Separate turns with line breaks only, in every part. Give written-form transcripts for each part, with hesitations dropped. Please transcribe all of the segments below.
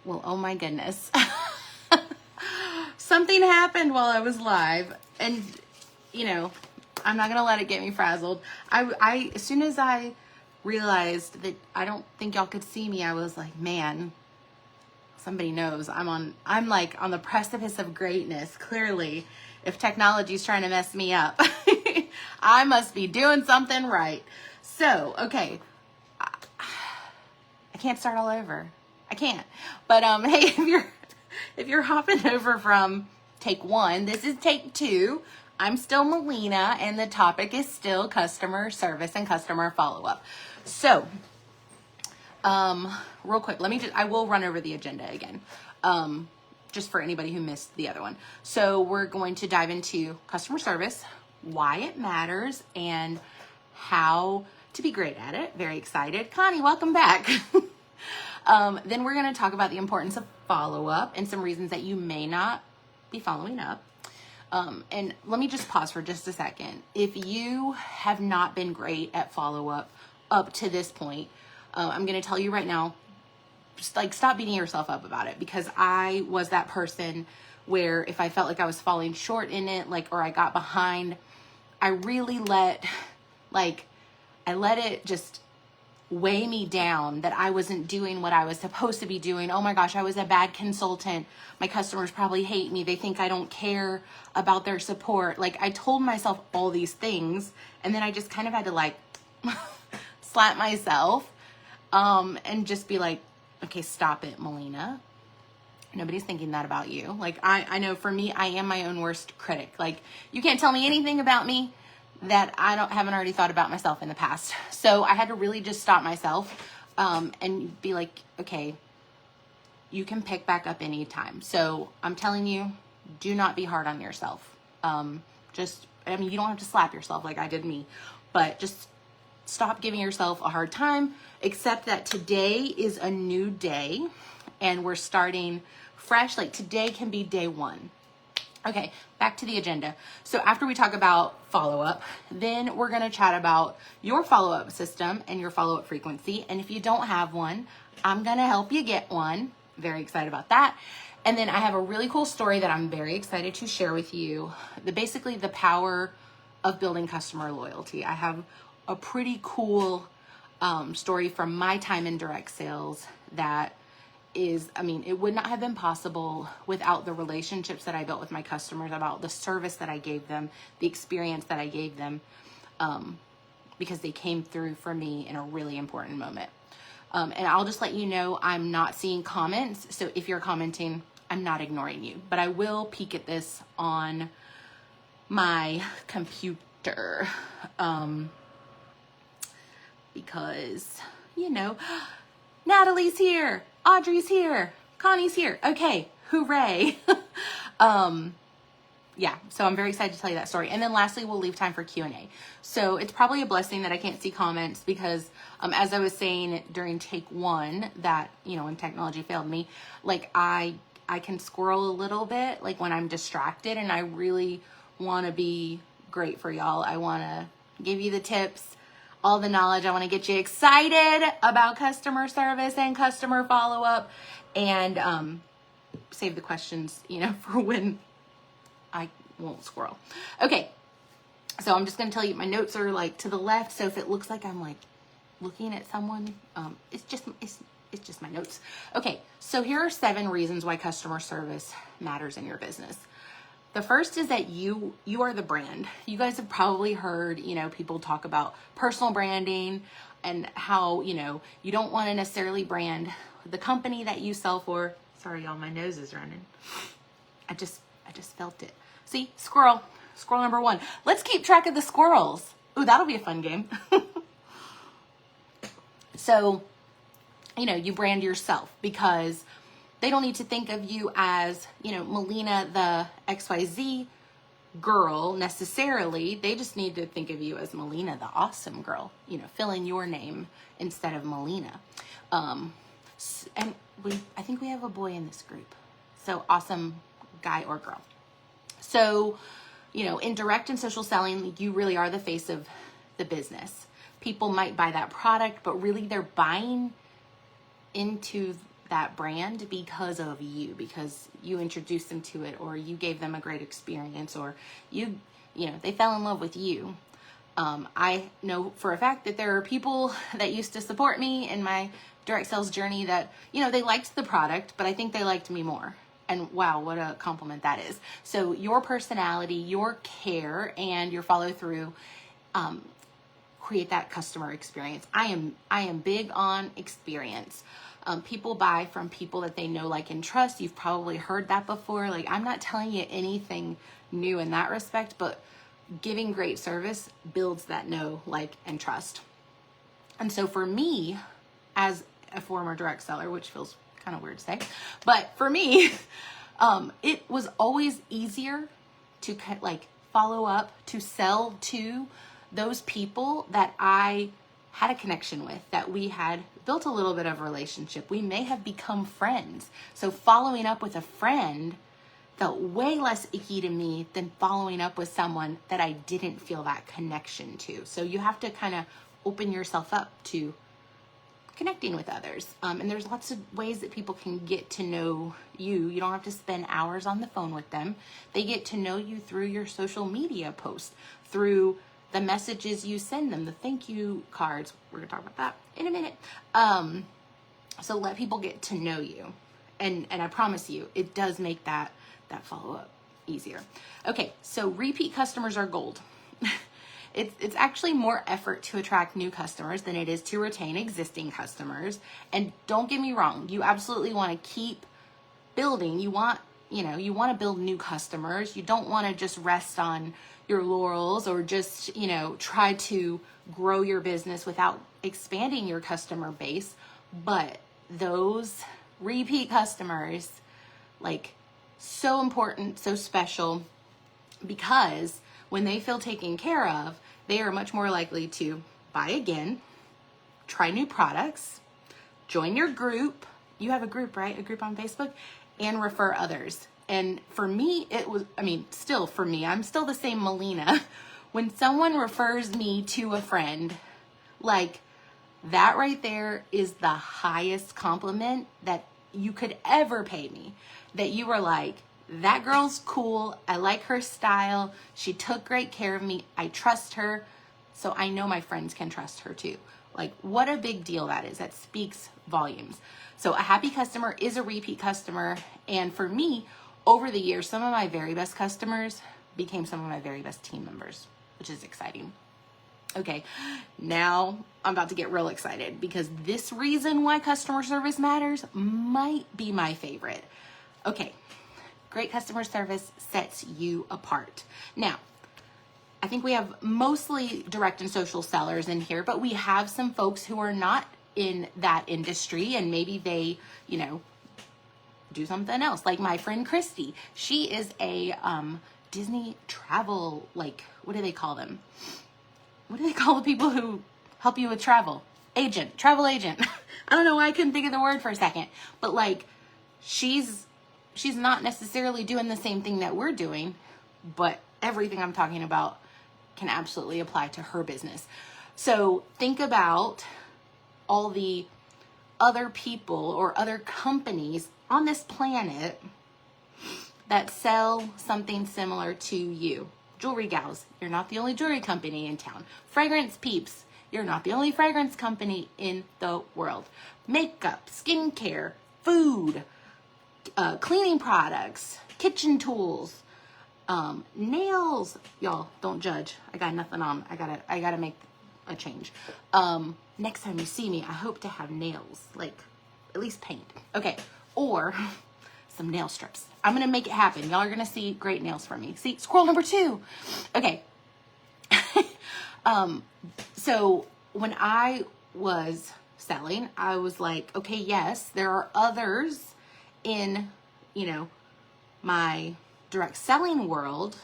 Well, oh my goodness. Something happened while I was live, and you know, I'm not gonna let it get me frazzled. I as soon as I realized that I don't think y'all could see me, I was like, man, somebody knows I'm like on the precipice of greatness. Clearly, if technology's trying to mess me up, I must be doing something right. So, okay, I can't start all over. I can't. But hey, if you're hopping over from take 1, this is take 2. I'm still Melina, and the topic is still customer service and customer follow-up. So, real quick, I will run over the agenda again, just for anybody who missed the other one. So we're going to dive into customer service, why it matters, and how to be great at it. Very excited. Connie, welcome back. Then we're going to talk about the importance of follow-up and some reasons that you may not be following up. And let me just pause for just a second. If you have not been great at follow-up up to this point, I'm going to tell you right now, just like stop beating yourself up about it, because I was that person where if I felt like I was falling short in it, or I got behind, I really let it just weigh me down that I wasn't doing what I was supposed to be doing. Oh my gosh, I was a bad consultant. My customers probably hate me. They think I don't care about their support. I told myself all these things, and then I just kind of had to slap myself and just be like, okay, stop it, Melina. Nobody's thinking that about you. I know for me, I am my own worst critic. You can't tell me anything about me that I haven't already thought about myself in the past. So I had to really just stop myself and be like, okay, you can pick back up anytime. So I'm telling you, do not be hard on yourself. You don't have to slap yourself like I did me, but just stop giving yourself a hard time. Accept that today is a new day and we're starting fresh. Today can be day 1. Okay, back to the agenda. So after we talk about follow-up, then we're going to chat about your follow-up system and your follow-up frequency. And if you don't have one, I'm going to help you get one. Very excited about that. And then I have a really cool story that I'm very excited to share with you. Basically the power of building customer loyalty. I have a pretty cool story from my time in direct sales that it would not have been possible without the relationships that I built with my customers, about the service that I gave them, the experience that I gave them, because they came through for me in a really important moment. And I'll just let you know, I'm not seeing comments. So if you're commenting, I'm not ignoring you, but I will peek at this on my computer, because, Natalie's here. Audrey's here. Connie's here. Okay, hooray. Yeah, so I'm very excited to tell you that story. And then lastly, we'll leave time for Q&A. So it's probably a blessing that I can't see comments because as I was saying during take 1 that, when technology failed me, I can squirrel a little bit, when I'm distracted, and I really want to be great for y'all. I want to give you the tips, all the knowledge. I want to get you excited about customer service and customer follow-up, and save the questions, for when I won't squirrel. Okay, so I'm just going to tell you, my notes are to the left, so if it looks like I'm looking at someone, it's just my notes. Okay, so here are 7 reasons why customer service matters in your business. The first is that you are the brand. You guys have probably heard, people talk about personal branding and how, you don't want to necessarily brand the company that you sell for. Sorry, y'all, my nose is running. I just felt it. See, squirrel number 1. Let's keep track of the squirrels. Ooh, that'll be a fun game. So, you brand yourself because they don't need to think of you as, Melina, the XYZ girl necessarily. They just need to think of you as Melina, the awesome girl, fill in your name instead of Melina. And I think we have a boy in this group. So awesome guy or girl. So, in direct and social selling, you really are the face of the business. People might buy that product, but really they're buying into that brand because of you, because you introduced them to it, or you gave them a great experience, or they fell in love with you. I know for a fact that there are people that used to support me in my direct sales journey that, they liked the product, but I think they liked me more. And wow, what a compliment that is. So your personality, your care, and your follow through, create that customer experience. I am big on experience. People buy from people that they know, like, and trust. You've probably heard that before. Like, I'm not telling you anything new in that respect, but giving great service builds that know, like, and trust. And so for me, as a former direct seller, which feels kind of weird to say, but for me, it was always easier to follow up, to sell to those people that I had a connection with, that we had built a little bit of a relationship. We may have become friends. So following up with a friend felt way less icky to me than following up with someone that I didn't feel that connection to. So you have to kind of open yourself up to connecting with others. And there's lots of ways that people can get to know you. You don't have to spend hours on the phone with them. They get to know you through your social media posts, through the messages you send them, the thank you cards. We're gonna talk about that in a minute. So let people get to know you. And I promise you, it does make that follow-up easier. Okay, so repeat customers are gold. It's actually more effort to attract new customers than it is to retain existing customers. And don't get me wrong, you absolutely want to keep building. You want to build new customers. You don't want to just rest on your laurels or just, try to grow your business without expanding your customer base. But those repeat customers, so important, so special, because when they feel taken care of, they are much more likely to buy again, try new products, join your group. You have a group, right? A group on Facebook, and refer others. And for me, still for me, I'm still the same Melina. When someone refers me to a friend, that right there is the highest compliment that you could ever pay me. That you were like, that girl's cool. I like her style. She took great care of me. I trust her. So I know my friends can trust her too. What a big deal that is. That speaks volumes. So a happy customer is a repeat customer. And for me, over the years, some of my very best customers became some of my very best team members, which is exciting. Okay, now I'm about to get real excited because this reason why customer service matters might be my favorite. Okay, great customer service sets you apart. Now, I think we have mostly direct and social sellers in here, but we have some folks who are not in that industry and maybe they, do something else. Like my friend Christy, she is a Disney travel, what do they call them? What do they call the people who help you with travel? Travel agent. I don't know why I couldn't think of the word for a second, but she's not necessarily doing the same thing that we're doing, but everything I'm talking about can absolutely apply to her business. So think about all the other people or other companies on this planet that sell something similar to you. Jewelry gals, you're not the only jewelry company in town. Fragrance peeps, you're not the only fragrance company in the world. Makeup, skincare, food, cleaning products, kitchen tools, nails. Y'all, don't judge. I got nothing on. I gotta make a change. Next time you see me, I hope to have nails, at least paint. Okay, or some nail strips. I'm gonna make it happen. Y'all are gonna see great nails from me. See, squirrel number 2. Okay. So when I was selling, I was like, okay, yes, there are others in, my direct selling world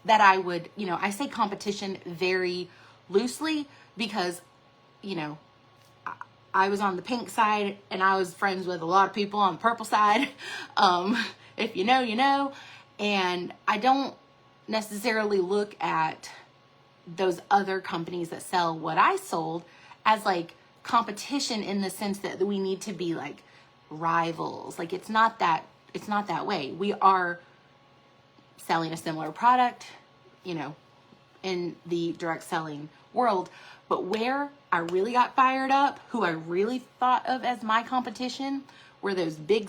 that I would, I say competition very loosely because, I was on the pink side and I was friends with a lot of people on the purple side. If you know, you know. And I don't necessarily look at those other companies that sell what I sold as competition in the sense that we need to be rivals. Like it's not that way. We are selling a similar product, you know, in the direct selling world. But where I really got fired up, who I really thought of as my competition, were those big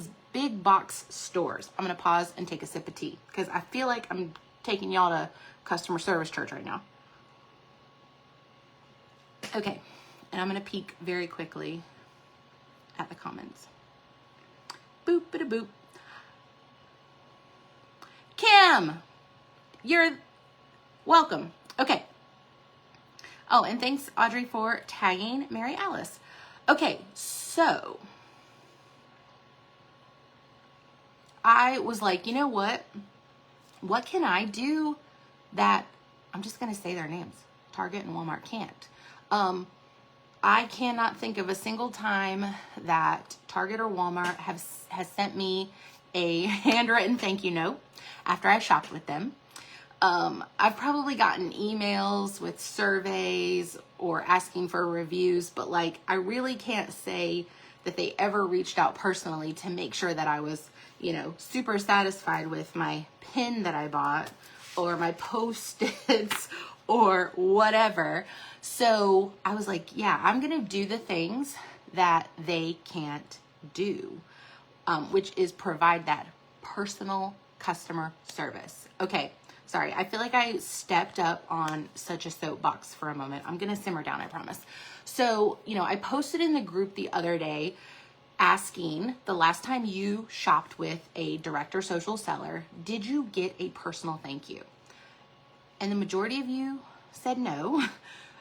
box stores. I'm going to pause and take a sip of tea because I feel like I'm taking y'all to customer service church right now. Okay, and I'm going to peek very quickly at the comments. Boop, bada boop. Kim, you're welcome. Okay. Oh, and thanks, Audrey, for tagging Mary Alice. Okay, so I was like, you know what? What can I do that, I'm just going to say their names, Target and Walmart can't. I cannot think of a single time that Target or Walmart has sent me a handwritten thank you note after I shopped with them. I've probably gotten emails with surveys or asking for reviews, but like, I really can't say that they ever reached out personally to make sure that I was, you know, super satisfied with my pin that I bought or my Post-its or whatever. So I was like, yeah, I'm going to do the things that they can't do, which is provide that personal customer service. Okay. Sorry, I feel like I stepped up on such a soapbox for a moment. I'm going to simmer down, I promise. So, you know, I posted in the group the other day asking the last time you shopped with a direct or social seller, did you get a personal thank you? And the majority of you said no.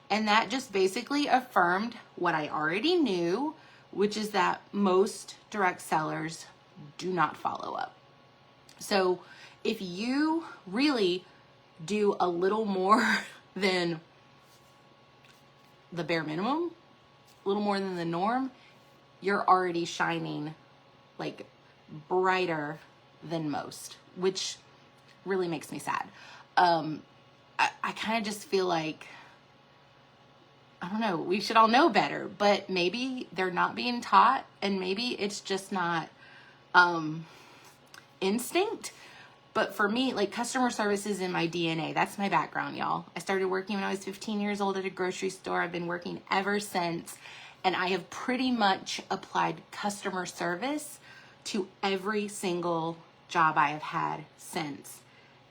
And that just basically affirmed what I already knew, which is that most direct sellers do not follow up. So if you really do a little more than the bare minimum, a little more than the norm, you're already shining like brighter than most, which really makes me sad. I kind of just feel like, I don't know, we should all know better, but maybe they're not being taught, and maybe it's just not instinct. But for me, like, customer service is in my DNA. That's my background, y'all. I started working when I was 15 years old at a grocery store. I've been working ever since. And I have pretty much applied customer service to every single job I have had since.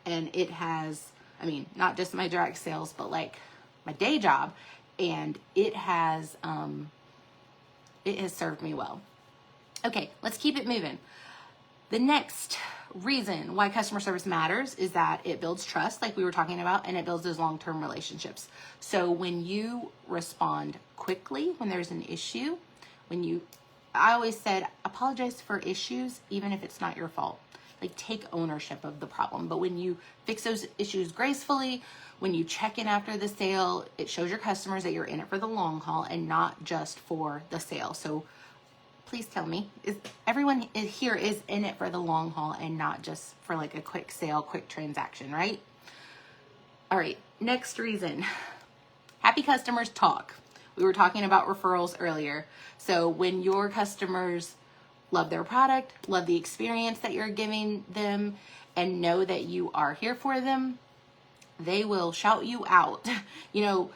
And it has, I mean, not just my direct sales, but like my day job. And it has served me well. Okay, let's keep it moving. The next reason why customer service matters is that it builds trust, like we were talking about, and it builds those long-term relationships. So when you respond quickly, when there's an issue, I always said, apologize for issues, even if it's not your fault. Like, take ownership of the problem. But when you fix those issues gracefully, when you check in after the sale, it shows your customers that you're in it for the long haul and not just for the sale. So please tell me, is everyone here is in it for the long haul and not just for like a quick sale, quick transaction, right? All right, next reason. Happy customers talk. We were talking about referrals earlier. So when your customers love their product, love the experience that you're giving them, and know that you are here for them, they will shout you out. You know,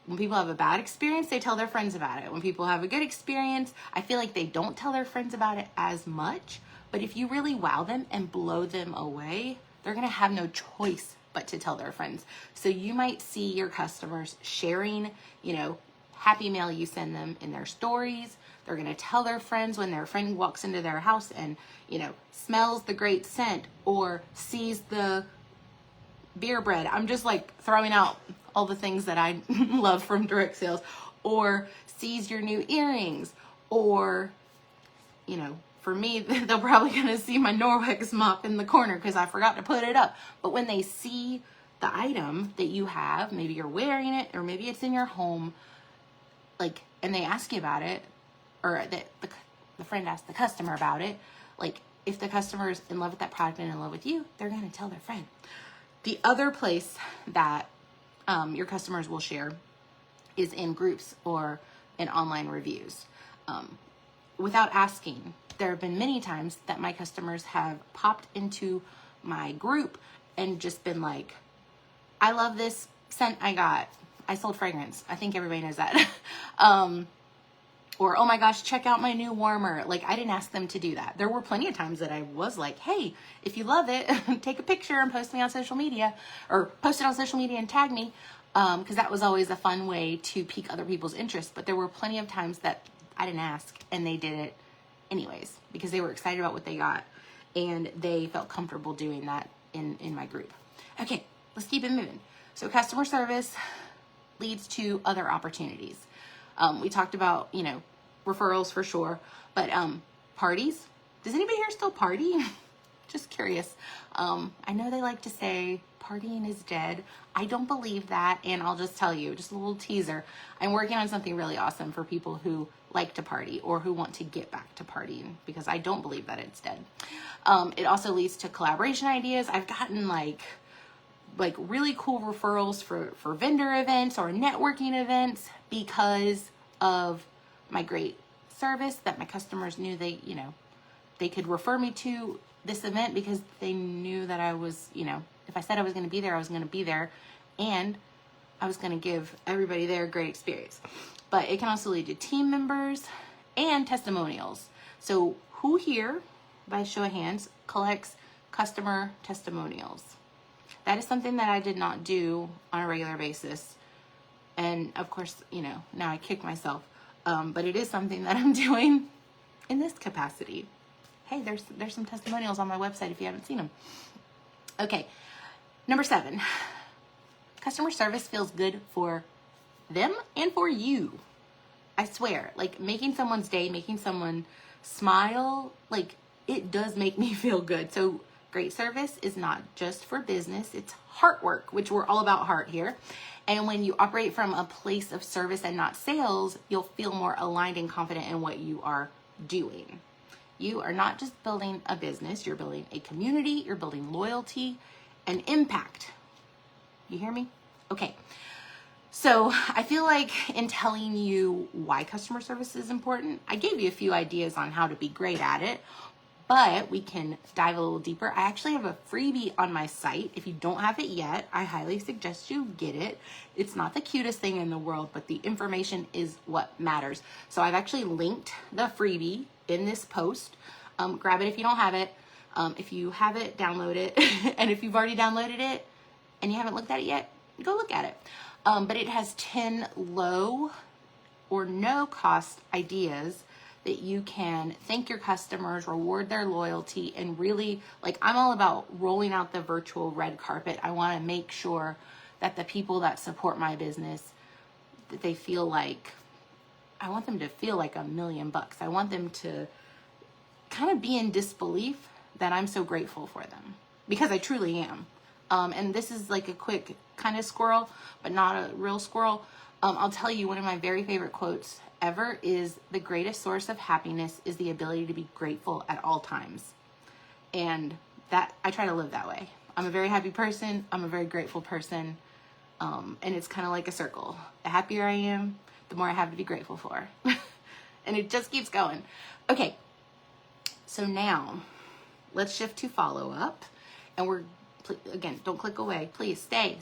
when people have a bad experience, they tell their friends about it. When people have a good experience, I feel like they don't tell their friends about it as much. But if you really wow them and blow them away, they're going to have no choice but to tell their friends. So you might see your customers sharing, you know, happy mail you send them in their stories. They're going to tell their friends when their friend walks into their house and, you know, smells the great scent or sees the beer bread. I'm just like throwing out all the things that I love from direct sales, or sees your new earrings, or, you know, for me, they're probably going to see my Norwex mop in the corner because I forgot to put it up. But when they see the item that you have, maybe you're wearing it, or maybe it's in your home, like, and they ask you about it, or that the friend asked the customer about it, like, if the customer is in love with that product and in love with you, they're going to tell their friend. The other place that your customers will share is in groups or in online reviews. Without asking, there have been many times that my customers have popped into my group and just been like, I love this scent I got. I sold fragrance. I think everybody knows that. Or, oh my gosh, check out my new warmer. Like, I didn't ask them to do that. There were plenty of times that I was like, hey, if you love it, take a picture and post me on social media, or post it on social media and tag me. Because that was always a fun way to pique other people's interest. But there were plenty of times that I didn't ask and they did it anyways because they were excited about what they got and they felt comfortable doing that in my group. Okay, let's keep it moving. So customer service leads to other opportunities. We talked about, referrals for sure, but parties. Does anybody here still party? Just curious. I know they like to say partying is dead. I don't believe that, and I'll just tell you, just a little teaser. I'm working on something really awesome for people who like to party or who want to get back to partying because I don't believe that it's dead. It also leads to collaboration ideas. I've gotten like really cool referrals for vendor events or networking events because of my great service that my customers knew they could refer me to this event because they knew that I was, if I said I was going to be there, I was going to be there and I was going to give everybody there a great experience. But it can also lead to team members and testimonials. So who here, by show of hands, collects customer testimonials? That is something that I did not do on a regular basis. And of course, now I kick myself. But it is something that I'm doing in this capacity. Hey, there's some testimonials on my website if you haven't seen them. Okay, number 7. Customer service feels good for them and for you. I swear, like making someone's day, making someone smile, like it does make me feel good. So great service is not just for business, it's heart work, which we're all about heart here. And when you operate from a place of service and not sales, you'll feel more aligned and confident in what you are doing. You are not just building a business, you're building a community, you're building loyalty and impact. You hear me? Okay. So I feel like in telling you why customer service is important, I gave you a few ideas on how to be great at it, but we can dive a little deeper. I actually have a freebie on my site. If you don't have it yet, I highly suggest you get it. It's not the cutest thing in the world, but the information is what matters. So I've actually linked the freebie in this post. Grab it if you don't have it. If you have it, download it. And if you've already downloaded it and you haven't looked at it yet, go look at it. But it has 10 low or no cost ideas that you can thank your customers, reward their loyalty, and really, like, I'm all about rolling out the virtual red carpet. I want to make sure that the people that support my business, that they feel like, I want them to feel like $1 million. I want them to kind of be in disbelief that I'm so grateful for them because I truly am. And this is like a quick kind of squirrel, but not a real squirrel. I'll tell you, one of my very favorite quotes ever is, the greatest source of happiness is the ability to be grateful at all times. And that, I try to live that way. I'm a very happy person. I'm a very grateful person. And it's kind of like a circle. The happier I am, the more I have to be grateful for. And it just keeps going. Okay. So now let's shift to follow-up. And again, don't click away. Please stay.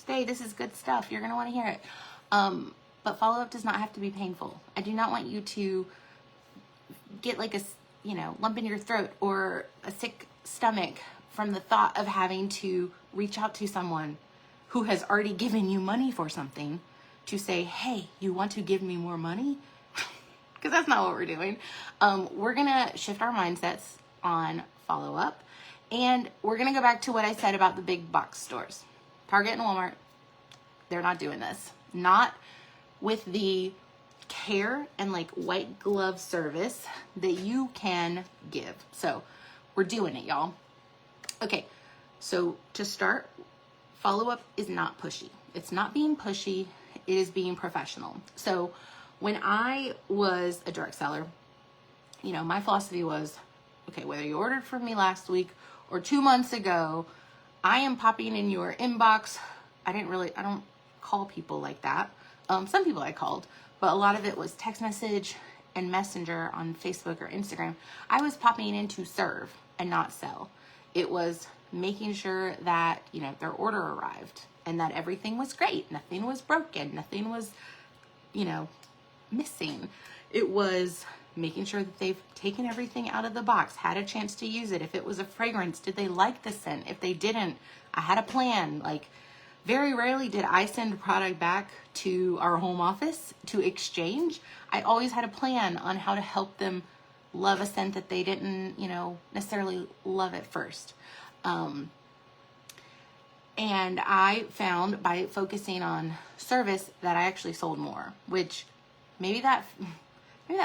This is good stuff. You're going to want to hear it. But follow-up does not have to be painful. I do not want you to get like a, lump in your throat or a sick stomach from the thought of having to reach out to someone who has already given you money for something to say, hey, you want to give me more money? Because that's not what we're doing. We're going to shift our mindsets on follow-up. And we're going to go back to what I said about the big box stores. Target and Walmart, they're not doing this. Not with the care and like white glove service that you can give. So we're doing it, y'all. Okay, so to start, follow-up is not pushy. It's not being pushy. It is being professional. So when I was a direct seller, my philosophy was, okay, whether you ordered from me last week or 2 months ago, I am popping in your inbox. I don't call people like that. Some people I called, but a lot of it was text message and Messenger on Facebook or Instagram, I was popping in to serve and not sell. It was making sure that, you know, their order arrived and that everything was great. Nothing was broken. Nothing was, you know, missing. It was making sure that they've taken everything out of the box, had a chance to use it. If it was a fragrance, did they like the scent? If they didn't, I had a plan. Like, very rarely did I send a product back to our home office to exchange. I always had a plan on how to help them love a scent that they didn't, you know, necessarily love at first. And I found by focusing on service that I actually sold more, which maybe that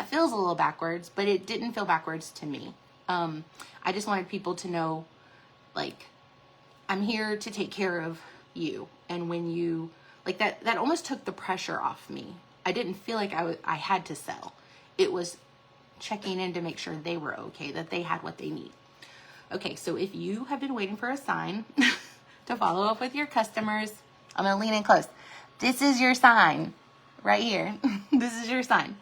feels a little backwards, but it didn't feel backwards to me. I just wanted people to know, like, I'm here to take care of you. And when you, like, that almost took the pressure off me. I didn't feel like I had to sell. It was checking in to make sure they were okay, that they had what they need. Okay, so if you have been waiting for a sign to follow up with your customers, I'm gonna lean in close. This is your sign right here. This is your sign.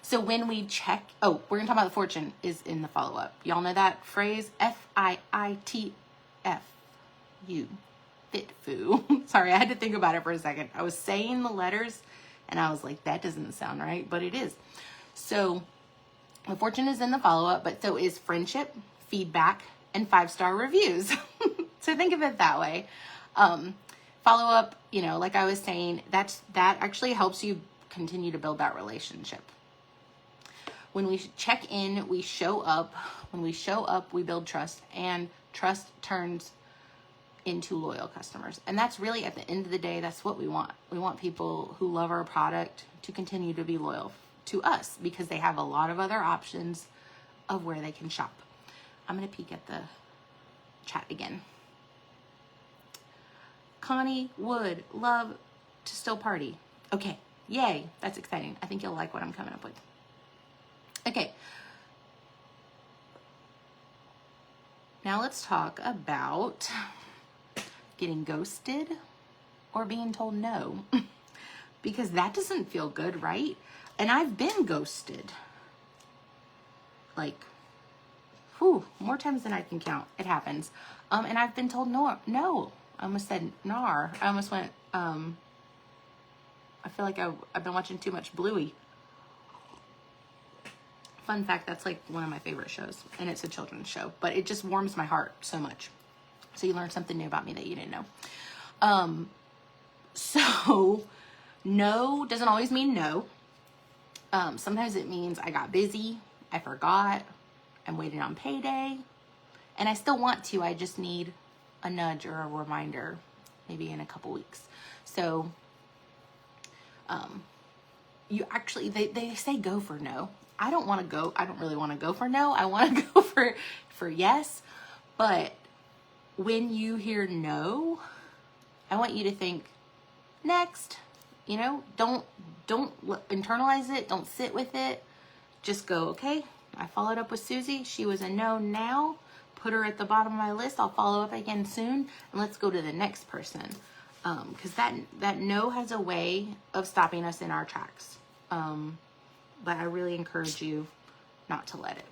So when we check, oh, we're gonna talk about the fortune is in the follow-up. Y'all know that phrase? FIITFU. Fitfu. Sorry, I had to think about it for a second. I was saying the letters and I was like, that doesn't sound right, but it is. So the fortune is in the follow-up, but so is friendship, feedback, and 5-star reviews. So think of it that way. Follow-up, you know, like I was saying, that actually helps you continue to build that relationship. When we check in, we show up. When we show up, we build trust, and trust turns into loyal customers. And that's really, at the end of the day, that's what we want. We want people who love our product to continue to be loyal to us because they have a lot of other options of where they can shop. I'm going to peek at the chat again. Connie would love to still party. Okay, yay, that's exciting. I think you'll like what I'm coming up with. Okay, now let's talk about getting ghosted or being told no, because that doesn't feel good, right? And I've been ghosted, like, more times than I can count. It happens. And I've been told no. I almost said nar. I almost went, I feel like I've been watching too much Bluey. Fun fact, that's like one of my favorite shows, and it's a children's show, but it just warms my heart so much. So you learn something new about me that you didn't know. So no doesn't always mean no. Sometimes it means I got busy, I forgot, I'm waiting on payday, and I still want to, I just need a nudge or a reminder, maybe in a couple weeks. So, you actually, they say go for no. I don't want to go. I don't really want to go for no. I want to go for yes. But when you hear no, I want you to think next, you know, don't internalize it. Don't sit with it. Just go, okay, I followed up with Susie. She was a no now. Put her at the bottom of my list. I'll follow up again soon. And let's go to the next person. Because that no has a way of stopping us in our tracks. But I really encourage you not to let it.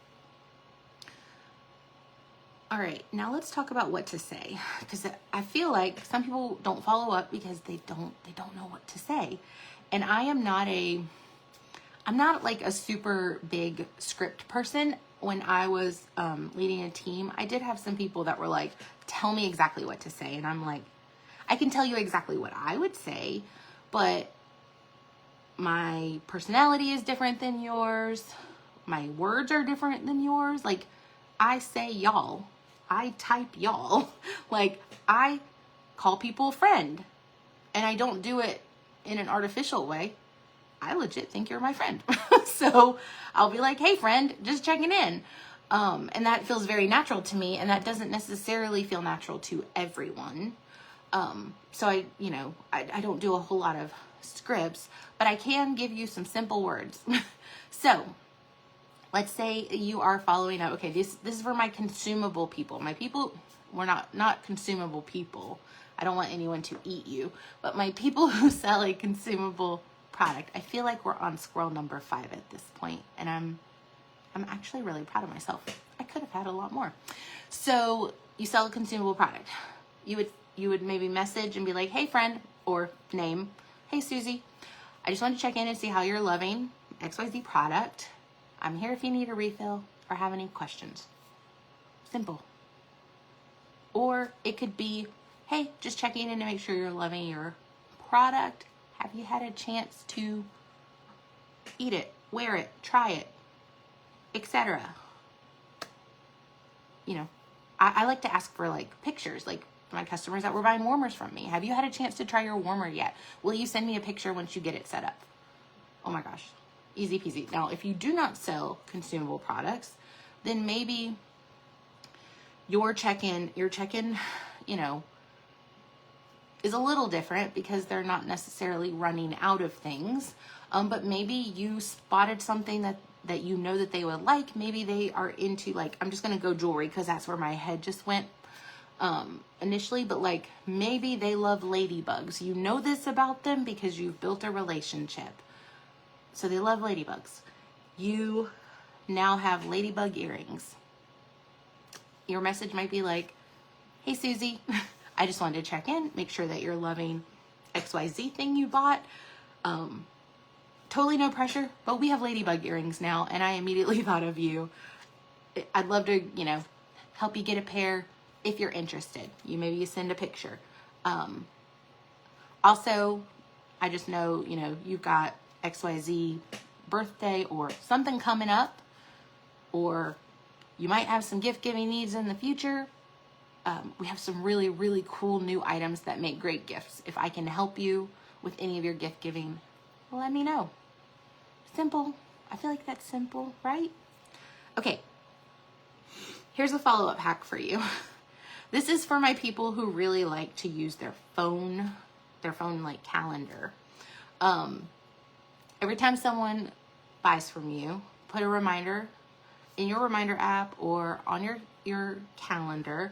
All right, now let's talk about what to say, because I feel like some people don't follow up because they don't know what to say. And I'm not like a super big script person. When I was leading a team, I did have some people that were like, tell me exactly what to say. And I'm like, I can tell you exactly what I would say, but my personality is different than yours. My words are different than yours. Like, I say y'all. I type y'all. Like, I call people friend. And I don't do it in an artificial way. I legit think you're my friend. So I'll be like, hey friend, just checking in. And that feels very natural to me. And that doesn't necessarily feel natural to everyone. So I don't do a whole lot of scripts, but I can give you some simple words. So let's say you are following up. Okay, this is for my consumable people. My people, we're not consumable people. I don't want anyone to eat you, but my people who sell a consumable product. I feel like we're on squirrel number 5 at this point, and I'm actually really proud of myself. I could have had a lot more. So you sell a consumable product. You would maybe message and be like, hey friend, or name, hey Susie, I just wanted to check in and see how you're loving XYZ product. I'm here if you need a refill or have any questions. Simple. Or it could be, hey, just checking in to make sure you're loving your product. Have you had a chance to eat it, wear it, try it, etc.? You know, I like to ask for like pictures, like my customers that were buying warmers from me. Have you had a chance to try your warmer yet? Will you send me a picture once you get it set up? Oh my gosh, easy peasy. Now, if you do not sell consumable products, then maybe your check-in, you know, is a little different because they're not necessarily running out of things. But maybe you spotted something that you know that they would like. Maybe they are into, like, I'm just going to go jewelry because that's where my head just went initially. But like, maybe they love ladybugs. You know this about them because you've built a relationship. So they love ladybugs. You now have ladybug earrings. Your message might be like, hey Susie, I just wanted to check in, make sure that you're loving XYZ thing you bought. Totally no pressure, but we have ladybug earrings now, and I immediately thought of you. I'd love to, you know, help you get a pair if you're interested. You send a picture. Also, I just know, you know, you've got XYZ birthday or something coming up, or you might have some gift giving needs in the future. We have some really, really cool new items that make great gifts. If I can help you with any of your gift giving, let me know. Simple. I feel like that's simple, right? Okay. Here's a follow-up hack for you. This is for my people who really like to use their phone like calendar. Every time someone buys from you, put a reminder in your reminder app or on your calendar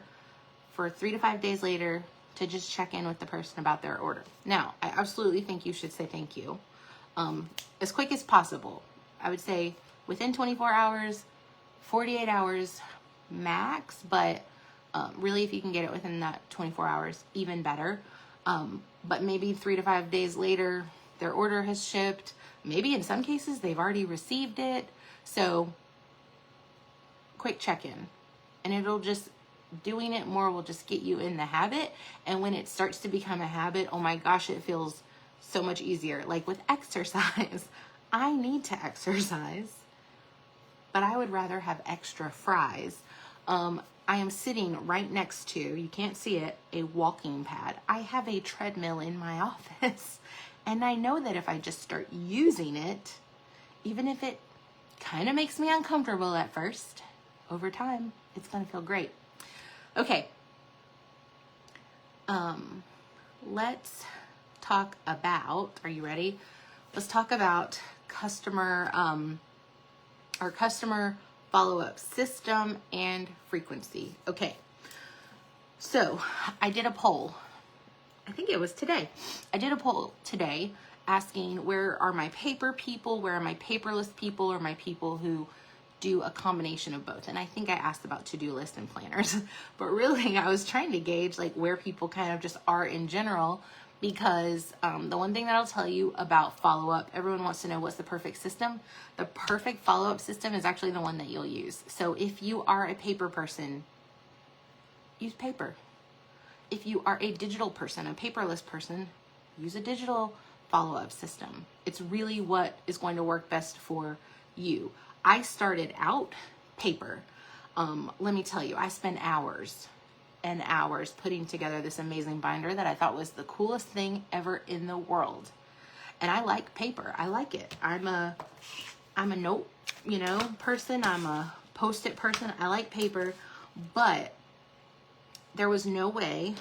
for 3 to 5 days later to just check in with the person about their order. Now, I absolutely think you should say thank you as quick as possible. I would say within 24 hours, 48 hours max, but really if you can get it within that 24 hours, even better. But maybe 3 to 5 days later, their order has shipped. Maybe in some cases, they've already received it. So quick check-in, and it'll just, doing it more will just get you in the habit. And when it starts to become a habit, oh my gosh, it feels so much easier. Like with exercise, I need to exercise, but I would rather have extra fries. I am sitting right next to, you can't see it, a walking pad. I have a treadmill in my office, and I know that if I just start using it, even if it kind of makes me uncomfortable at first, over time, it's going to feel great. Okay. Let's talk about, are you ready? Let's talk about our customer follow-up system and frequency. Okay. So I did a poll. I think it was today. I did a poll today asking, where are my paper people? Where are my paperless people? Or my people who do a combination of both? And I think I asked about to-do lists and planners, but really I was trying to gauge like where people kind of just are in general, because the one thing that I'll tell you about follow-up, everyone wants to know what's the perfect system. The perfect follow-up system is actually the one that you'll use. So if you are a paper person, use paper. If you are a digital person, a paperless person, use a digital follow-up system. It's really what is going to work best for you. I started out paper. Let me tell you, I spent hours and hours putting together this amazing binder that I thought was the coolest thing ever in the world. And I like paper. I like it. I'm a note, person. I'm a Post-it person. I like paper, but there was no way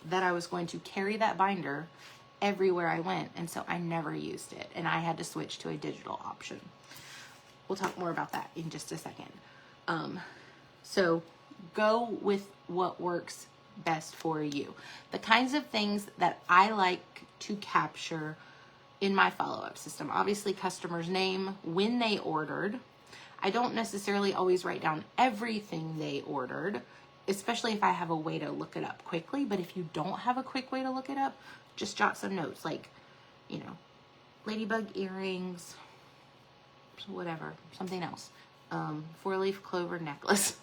that I was going to carry that binder everywhere I went. And so I never used it, and I had to switch to a digital option. We'll talk more about that in just a second. So go with what works best for you. The kinds of things that I like to capture in my follow-up system. Obviously, customer's name, when they ordered. I don't necessarily always write down everything they ordered, especially if I have a way to look it up quickly. But if you don't have a quick way to look it up, just jot some notes, like, you know, ladybug earrings, whatever, something else. 4-leaf clover necklace.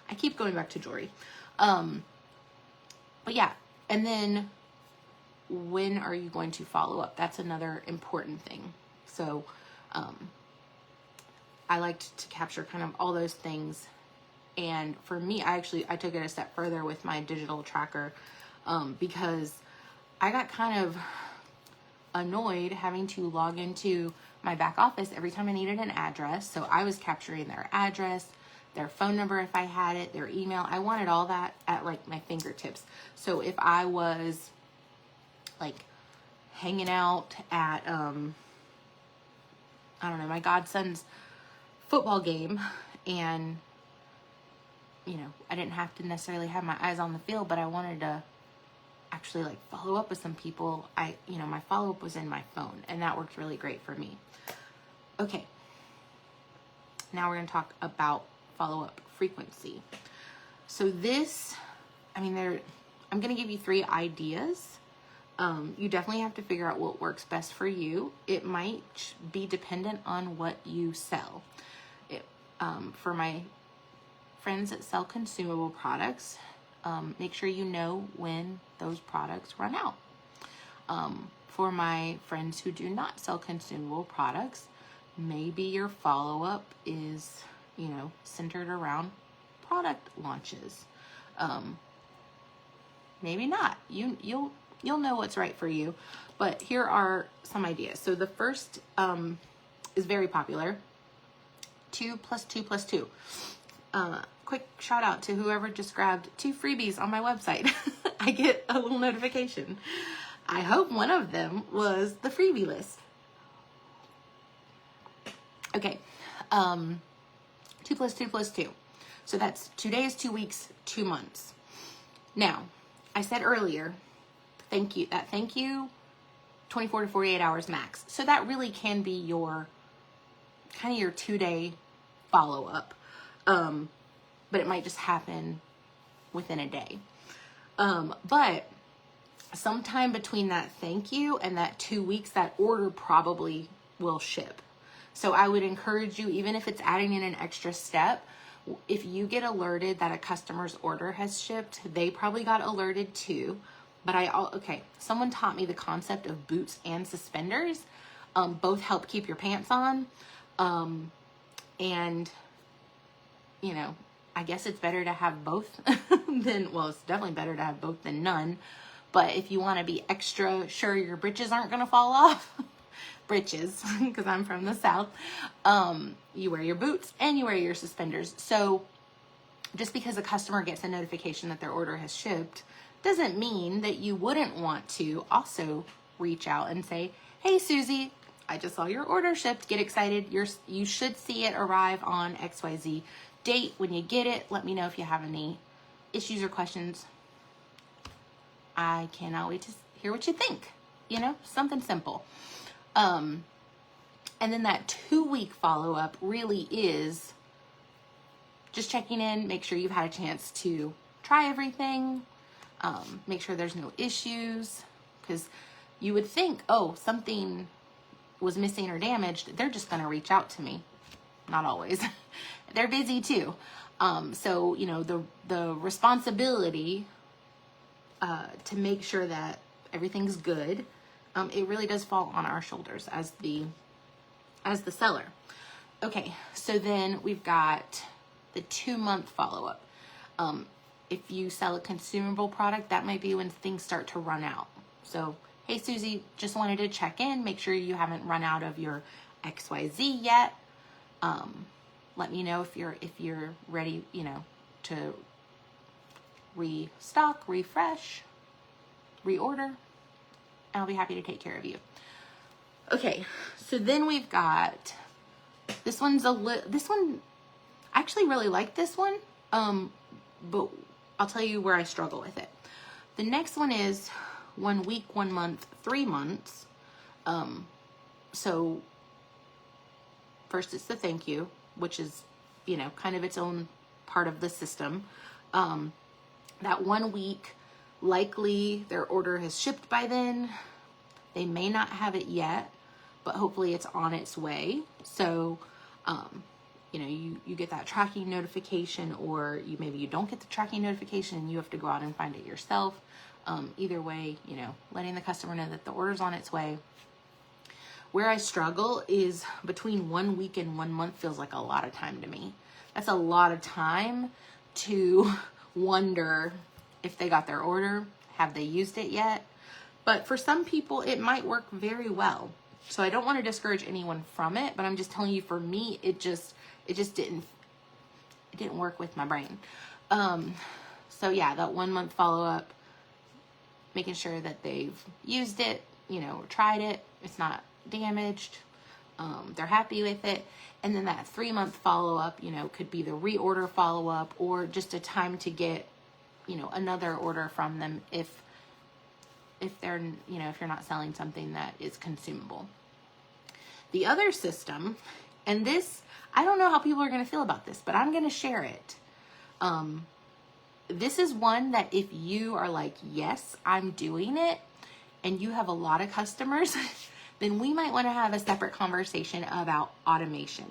I keep going back to jewelry. But yeah, and then when are you going to follow up? That's another important thing. So I liked to capture kind of all those things. And for me, I took it a step further with my digital tracker, because I got kind of annoyed having to log into my back office every time I needed an address. So I was capturing their address, their phone number if I had it, their email. I wanted all that at like my fingertips. So if I was like hanging out at, I don't know, my godson's football game, and, you know, I didn't have to necessarily have my eyes on the field, but I wanted to actually like follow up with some people. My follow-up was in my phone, and that worked really great for me. Okay. Now we're going to talk about follow-up frequency. So this, I'm going to give you 3 ideas. You definitely have to figure out what works best for you. It might be dependent on what you sell. For my friends that sell consumable products, make sure you know when those products run out. For my friends who do not sell consumable products, maybe your follow-up is, centered around product launches. Maybe not. You'll know what's right for you. But here are some ideas. So the first is very popular. 2 + 2 + 2. Quick shout out to whoever just grabbed 2 freebies on my website. I get a little notification. I hope one of them was the freebie list. Okay. 2 + 2 + 2. So that's 2 days, 2 weeks, 2 months. Now, I said earlier, thank you, 24 to 48 hours max. So that really can be your 2-day follow-up. But it might just happen within a day. But sometime between that thank you and that 2 weeks, that order probably will ship. So I would encourage you, even if it's adding in an extra step, if you get alerted that a customer's order has shipped, they probably got alerted too. But someone taught me the concept of boots and suspenders. Both help keep your pants on. And, I guess it's better to have both it's definitely better to have both than none. But if you want to be extra sure your britches aren't going to fall off, britches, because I'm from the South, you wear your boots and you wear your suspenders. So just because a customer gets a notification that their order has shipped doesn't mean that you wouldn't want to also reach out and say, hey, Susie, I just saw your order shipped. Get excited. You should see it arrive on XYZ date. When you get it, let me know if you have any issues or questions. I cannot wait to hear what you think. Something simple. And then that 2-week follow-up really is just checking in, make sure you've had a chance to try everything, make sure there's no issues, because you would think, something was missing or damaged, they're just going to reach out to me. Not always. They're busy too. So, the responsibility to make sure that everything's good, it really does fall on our shoulders as the seller. Okay, so then we've got the 2-month follow-up. If you sell a consumable product, that might be when things start to run out. So, hey, Susie, just wanted to check in, make sure you haven't run out of your XYZ yet. Let me know if you're ready, to restock, refresh, reorder, and I'll be happy to take care of you. Okay, so then we've got this one. I actually really like this one, but I'll tell you where I struggle with it. The next one is 1 week, 1 month, 3 months. So first it's the thank you, which is, you know, kind of its own part of the system. That 1 week, likely their order has shipped by then. They may not have it yet, but hopefully it's on its way. So, you know, you get that tracking notification, or maybe you don't get the tracking notification and you have to go out and find it yourself. Either way, you know, letting the customer know that the order's on its way. Where I struggle is between 1 week and 1 month feels like a lot of time to me. That's a lot of time to wonder if they got their order, have they used it yet? But for some people, it might work very well. So I don't want to discourage anyone from it, but I'm just telling you, for me, it just didn't work with my brain. So yeah, that 1 month follow-up, making sure that they've used it, you know, tried it, it's not damaged, they're happy with it. And then that 3 month follow-up, you know, could be the reorder follow-up, or just a time to get, you know, another order from them if they're, you know, if you're not selling something that is consumable. The other system, and this, I don't know how people are going to feel about this, but I'm going to share it. This is one that if you are like, yes, I'm doing it, and you have a lot of customers, then we might want to have a separate conversation about automation.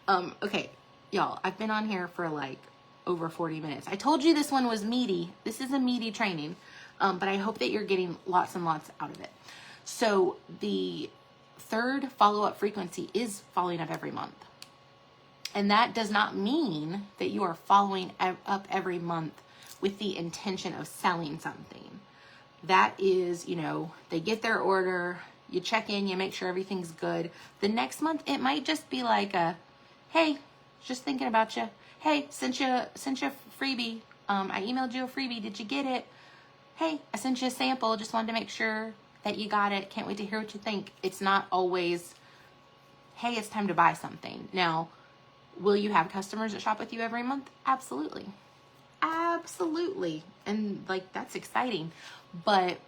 Okay, y'all, I've been on here for like over 40 minutes. I told you this one was meaty. This is a meaty training, but I hope that you're getting lots and lots out of it. So the third follow-up frequency is following up every month. And that does not mean that you are following up every month with the intention of selling something. That is, you know, they get their order, you check in, you make sure everything's good. The next month, it might just be like a, hey, just thinking about you. Hey, sent you a freebie. I emailed you a freebie. Did you get it? Hey, I sent you a sample. Just wanted to make sure that you got it. Can't wait to hear what you think. It's not always, hey, it's time to buy something. Now, will you have customers that shop with you every month? Absolutely. Absolutely. And like, that's exciting. But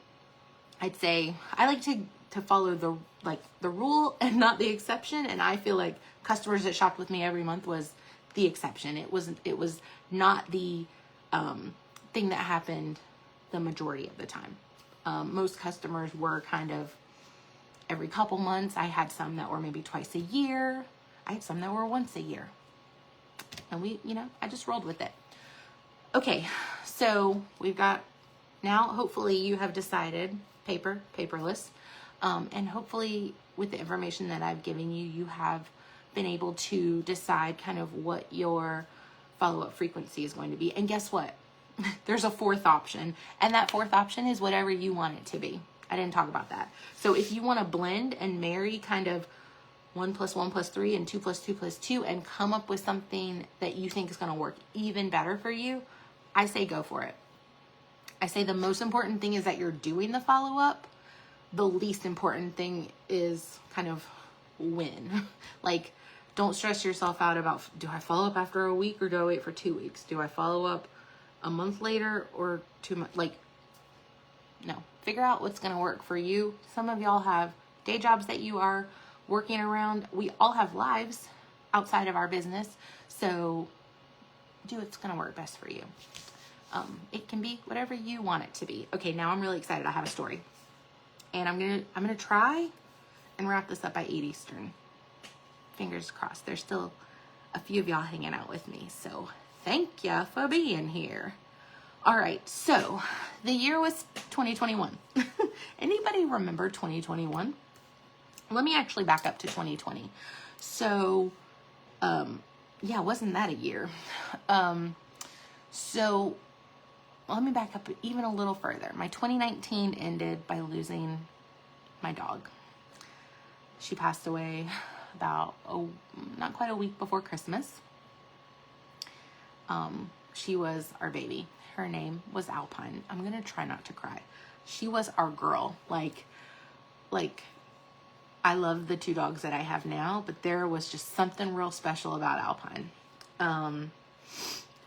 I'd say I like to follow the rule and not the exception. And I feel like customers that shopped with me every month was the exception. It was not the thing that happened the majority of the time. Most customers were kind of every couple months. I had some that were maybe twice a year. I had some that were once a year. And we, you know, I just rolled with it. Okay, so we've got, now hopefully you have decided, paperless, and hopefully with the information that I've given you, you have been able to decide kind of what your follow-up frequency is going to be. And guess what? There's a fourth option, and that fourth option is whatever you want it to be. I didn't talk about that. So if you want to blend and marry kind of 1 + 1 + 3 and 2 + 2 + 2 and come up with something that you think is going to work even better for you, I say go for it. I say the most important thing is that you're doing the follow-up. The least important thing is kind of when. Like, don't stress yourself out about, do I follow up after a week or do I wait for 2 weeks? Do I follow up a month later or 2 months? Like, no. Figure out what's going to work for you. Some of y'all have day jobs that you are working around. We all have lives outside of our business. So do what's going to work best for you. It can be whatever you want it to be. Okay, now I'm really excited. I have a story. And I'm gonna try and wrap this up by 8 Eastern. Fingers crossed. There's still a few of y'all hanging out with me. So thank ya for being here. All right, so the year was 2021. Anybody remember 2021? Let me actually back up to 2020. So, yeah, wasn't that a year? So let me back up even a little further. My 2019 ended by losing my dog. She passed away about, not quite a week before Christmas. She was our baby. Her name was Alpine. I'm going to try not to cry. She was our girl. Like, I love the 2 dogs that I have now, but there was just something real special about Alpine.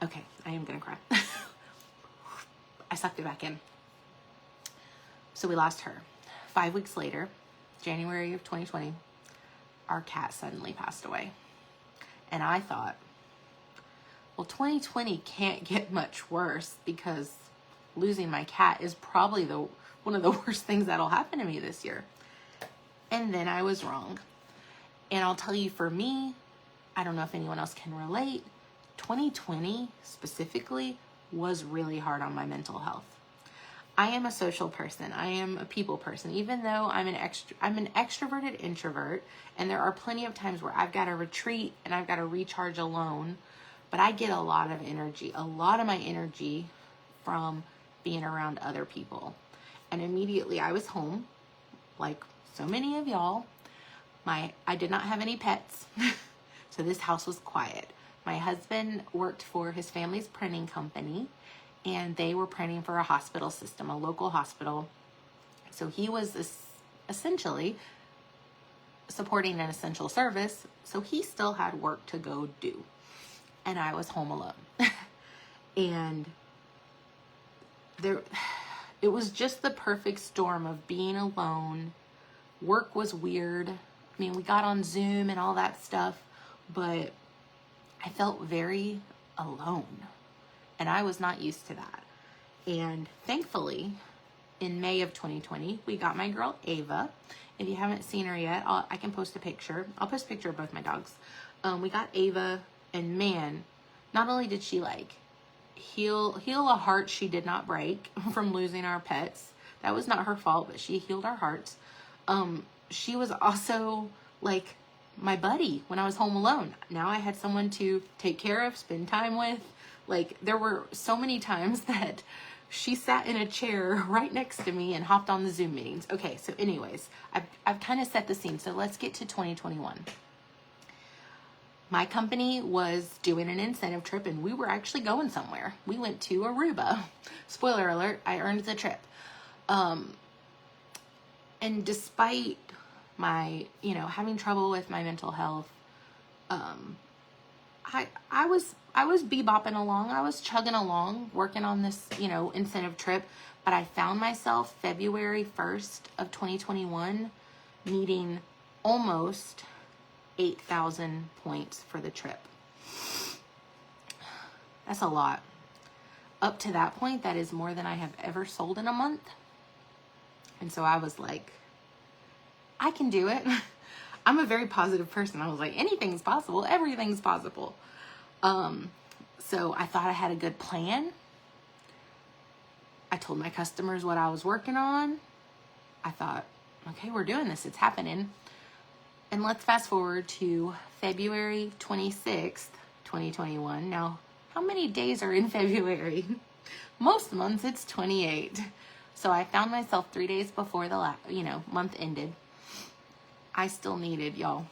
Okay, I am going to cry. I sucked it back in. So we lost her. 5 weeks later, January of 2020, our cat suddenly passed away. And I thought, well, 2020 can't get much worse because losing my cat is probably one of the worst things that'll happen to me this year. And then I was wrong. And I'll tell you, for me, I don't know if anyone else can relate, 2020 specifically was really hard on my mental health. I am a social person. I am a people person. Even though I'm an extroverted introvert, and there are plenty of times where I've got to retreat and I've got to recharge alone, but I get a lot of my energy from being around other people. And immediately I was home, like so many of y'all. I did not have any pets, so this house was quiet. My husband worked for his family's printing company, and they were printing for a hospital system, a local hospital. So he was essentially supporting an essential service, so he still had work to go do. And I was home alone. And it was just the perfect storm of being alone. Work was weird. I mean, we got on Zoom and all that stuff, but I felt very alone. And I was not used to that. And thankfully, in May of 2020, we got my girl Ava. If you haven't seen her yet, I can post a picture. I'll post a picture of both my dogs. We got Ava, and man, not only did she heal a heart she did not break from losing our pets. That was not her fault, but she healed our hearts. She was also like my buddy when I was home alone. Now I had someone to take care of, spend time with. Like, there were so many times that she sat in a chair right next to me and hopped on the Zoom meetings. Okay, so anyways, I've kind of set the scene. So let's get to 2021. My company was doing an incentive trip, and we were actually going somewhere. We went to Aruba. Spoiler alert, I earned the trip. And despite my, having trouble with my mental health, I was bebopping along. I was chugging along, working on this, incentive trip. But I found myself February 1st of 2021 needing almost 8,000 points for the trip. That's a lot. Up to that point, that is more than I have ever sold in a month. And so I was like, I can do it. I'm a very positive person. I was like, anything's possible. Everything's possible. So I thought I had a good plan. I told my customers what I was working on. I thought, okay, we're doing this. It's happening. And let's fast forward to February 26th, 2021. Now, how many days are in February? Most months it's 28. So I found myself 3 days before the month ended. I still needed, y'all,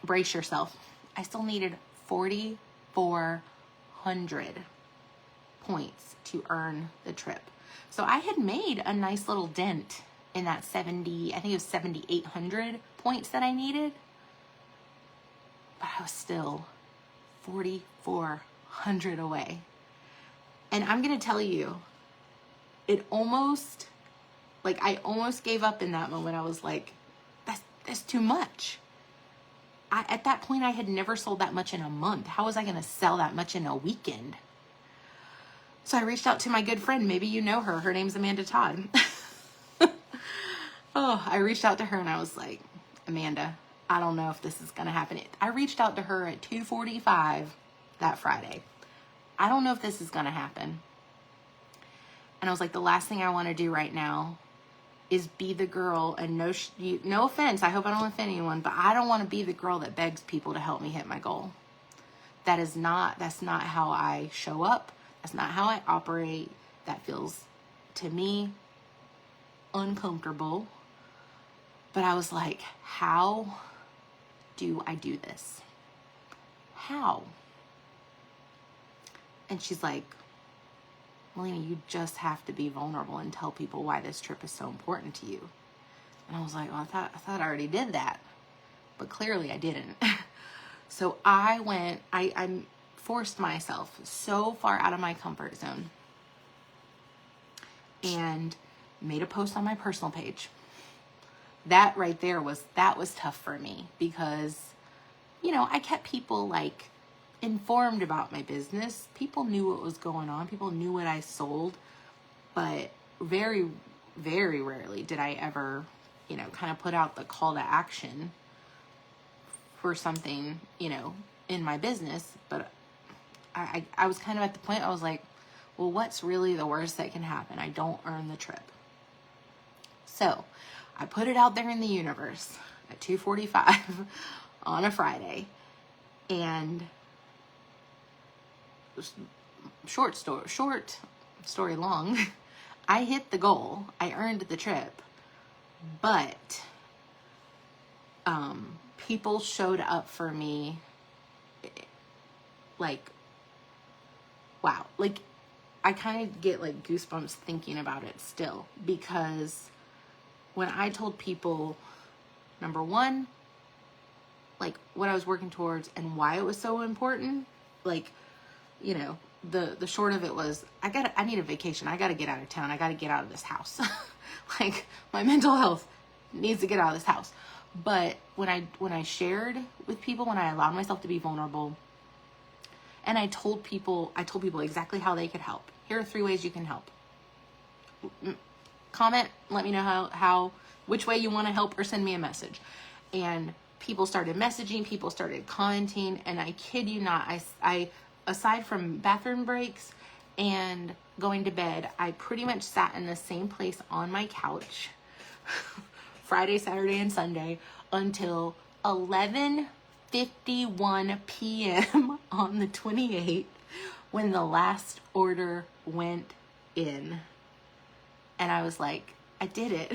brace yourself. I still needed 4,400 points to earn the trip. So I had made a nice little dent in that 7,800 points that I needed. But I was still 4,400 away. And I'm going to tell you, I almost gave up in that moment. I was like, that's too much. At that point, I had never sold that much in a month. How was I going to sell that much in a weekend? So I reached out to my good friend. Maybe you know her. Her name's Amanda Todd. I reached out to her and I was like, Amanda, I don't know if this is going to happen. I reached out to her at 2:45 that Friday. I don't know if this is going to happen. And I was like, the last thing I want to do right now is be the girl, and no offense, I hope I don't offend anyone, but I don't want to be the girl that begs people to help me hit my goal. That's not how I show up. That's not how I operate. That feels, to me, uncomfortable. But I was like, how do I do this? How? And she's like, Melina, you just have to be vulnerable and tell people why this trip is so important to you. And I was like, well, I thought I already did that. But clearly I didn't. So I forced myself so far out of my comfort zone and made a post on my personal page. that right there that was tough for me because, you know, I kept people like informed about my business. People knew what was going on. People knew what I sold, but very, very rarely did I ever, you know, kind of put out the call to action for something, you know, in my business. But I was kind of at the point, I was like, well, what's really the worst that can happen? I don't earn the trip. So I put it out there in the universe at 2:45 on a Friday, and short story long, I hit the goal. I earned the trip, but people showed up for me like, wow, like I kind of get like goosebumps thinking about it still, because when I told people, number one, like what I was working towards and why it was so important, like, you know, the short of it was, I need a vacation. I got to get out of town. I got to get out of this house. Like my mental health needs to get out of this house. But when I shared with people, when I allowed myself to be vulnerable, and I told people exactly how they could help. Here are 3 ways you can help. Comment, let me know which way you want to help, or send me a message. And people started messaging, people started commenting, and I kid you not, I aside from bathroom breaks and going to bed, I pretty much sat in the same place on my couch Friday, Saturday, and Sunday until 11:51 p.m. on the 28th when the last order went in. And I was like, I did it.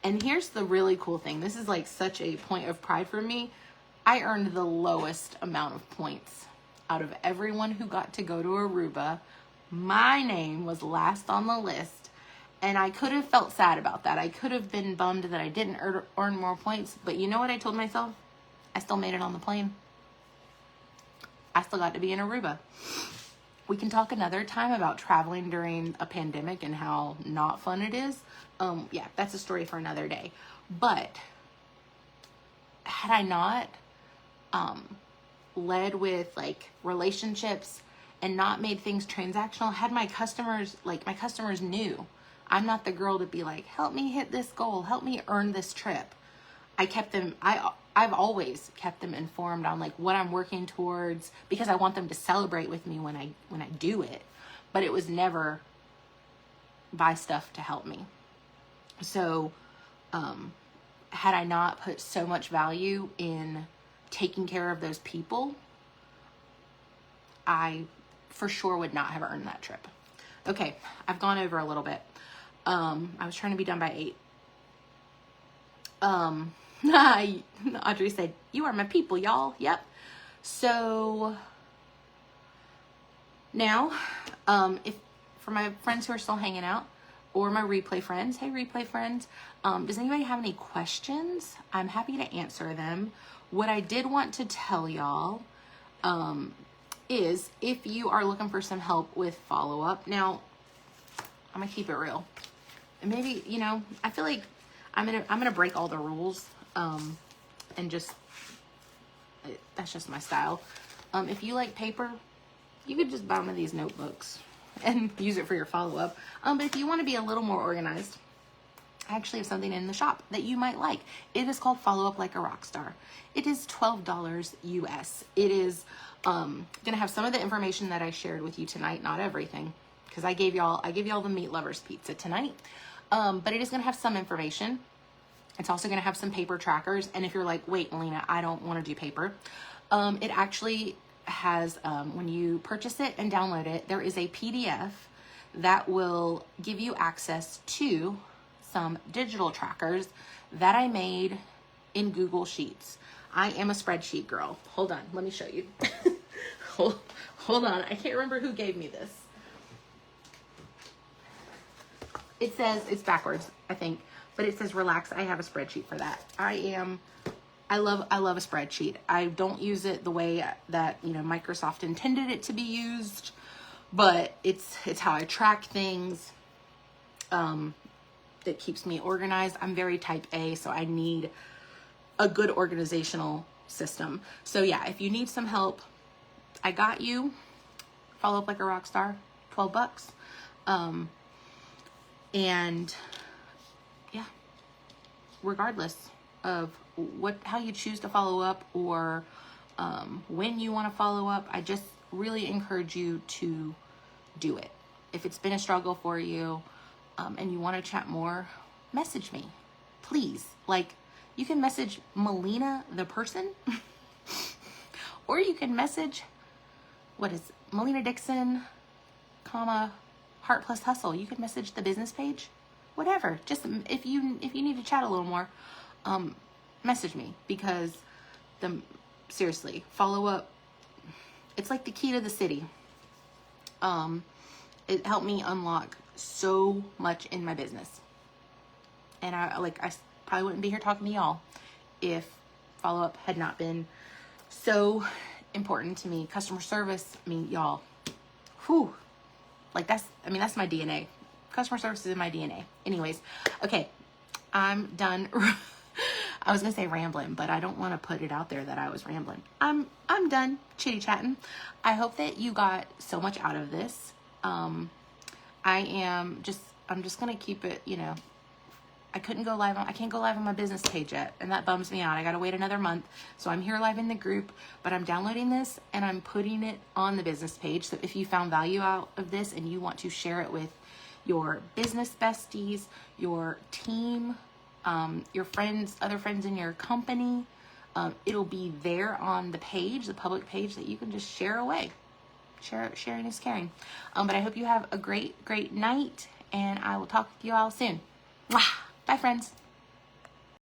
And here's the really cool thing. This is like such a point of pride for me. I earned the lowest amount of points out of everyone who got to go to Aruba. My name was last on the list, and I could have felt sad about that. I could have been bummed that I didn't earn more points, but you know what I told myself? I still made it on the plane. I still got to be in Aruba. We can talk another time about traveling during a pandemic and how not fun it is. Yeah, that's a story for another day. But had I not led with like relationships and not made things transactional, had my customers knew I'm not the girl to be like, help me hit this goal, help me earn this trip. I've always kept them informed on like what I'm working towards, because I want them to celebrate with me when I do it. But it was never buy stuff to help me. So had I not put so much value in taking care of those people, I for sure would not have earned that trip. Okay, I've gone over a little bit. I was trying to be done by 8. Audrey said, you are my people, y'all. Yep. So now, if for my friends who are still hanging out, or my replay friends, hey replay friends, does anybody have any questions? I'm happy to answer them. What I did want to tell y'all is if you are looking for some help with follow-up, now I'm gonna keep it real. And maybe, you know, I feel like I'm gonna break all the rules, and just, that's just my style. If you like paper, you could just buy one of these notebooks and use it for your follow-up. But if you want to be a little more organized, I actually have something in the shop that you might like. It is called Follow Up Like a Rockstar. It is $12 US. It is gonna have some of the information that I shared with you tonight, not everything, because I gave y'all the meat lovers pizza tonight. But it is gonna have some information. It's also gonna have some paper trackers. And if you're like, wait, Melina, I don't want to do paper, it actually has, when you purchase it and download it, there is a PDF that will give you access to some digital trackers that I made in Google Sheets. I am a spreadsheet girl. Hold on, let me show you. hold on, I can't remember who gave me this. It says, it's backwards, I think, but it says relax. I have a spreadsheet for that. I love a spreadsheet. I don't use it the way that, you know, Microsoft intended it to be used, but it's how I track things. that keeps me organized. I'm very type A, so I need a good organizational system. So yeah, if you need some help, I got you. Follow up like a rock star, $12. And yeah, regardless of how you choose to follow up or when you want to follow up, I just really encourage you to do it. If it's been a struggle for you and you want to chat more, message me, please. Like, you can message Melina, the person, or you can message, Melina Dixon, Heart Plus Hustle. You can message the business page, whatever. Just if you need to chat a little more, message me, because seriously, follow up. It's like the key to the city. It helped me unlock so much in my business, and I probably wouldn't be here talking to y'all if follow up had not been so important to me. Customer service, y'all, whew, that's my DNA. Customer service is in my DNA. Anyways, okay, I'm done. I was gonna say rambling, but I don't want to put it out there that I was rambling. I'm done chitty chatting. I hope that you got so much out of this. I'm just gonna keep it, I can't go live on my business page yet, and that bums me out. I gotta wait another month. So I'm here live in the group, but I'm downloading this and I'm putting it on the business page. So if you found value out of this and you want to share it with your business besties, your team, your friends, other friends in your company, it'll be there on the page, the public page, that you can just share away. Sharing is caring. But I hope you have a great night, and I will talk with you all soon. Mwah! Bye, friends.